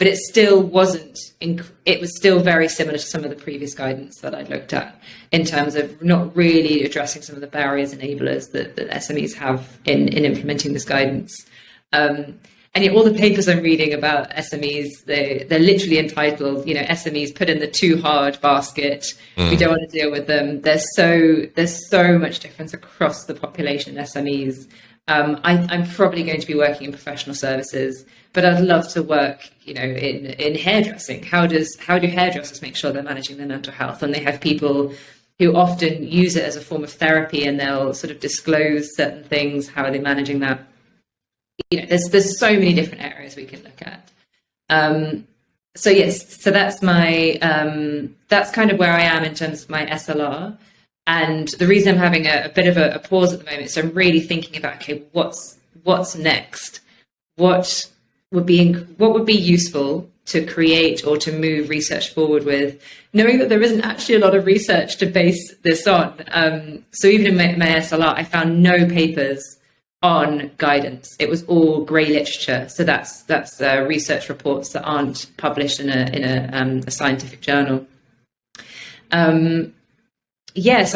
but it still wasn't, it was still very similar to some of the previous guidance that I'd looked at in terms of not really addressing some of the barriers, enablers that SMEs have in implementing this guidance. And yet all the papers I'm reading about SMEs, they're literally entitled, SMEs put in the too hard basket. We don't want to deal with them. There's so much difference across the population in SMEs. I'm probably going to be working in professional services, but I'd love to work, in hairdressing. How do hairdressers make sure they're managing their mental health? And they have people who often use it as a form of therapy, and they'll sort of disclose certain things. How are they managing that? There's so many different areas we can look at. So that's my that's kind of where I am in terms of my SLR. And the reason I'm having a bit of a pause at the moment is I'm really thinking about, okay, what's next? What would be useful to create or to move research forward with, knowing that there isn't actually a lot of research to base this on. So even in my SLR, I found no papers on guidance. It was all grey literature. So that's research reports that aren't published in a scientific journal. So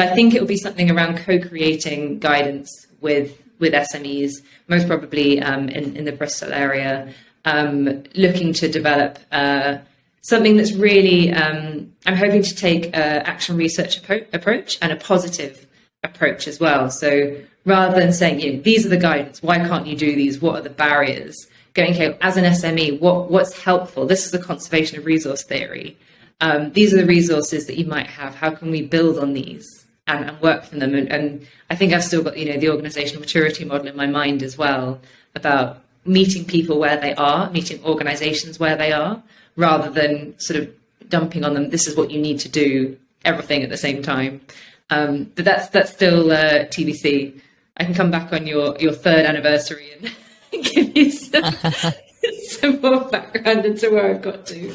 I think it will be something around co-creating guidance with SMEs, most probably in the Bristol area, looking to develop something that's really, I'm hoping to take an action research approach and a positive approach as well. So rather than saying, these are the guidance, why can't you do these? What are the barriers? Going, okay, as an SME, what's helpful? This is the conservation of resource theory. These are the resources that you might have. How can we build on these and work from them? And I think I've still got, the organizational maturity model in my mind as well, about meeting people where they are, meeting organizations where they are, rather than sort of dumping on them, this is what you need to do, everything at the same time. But that's still TBC. I can come back on your third anniversary and give you some more background into where I've got to.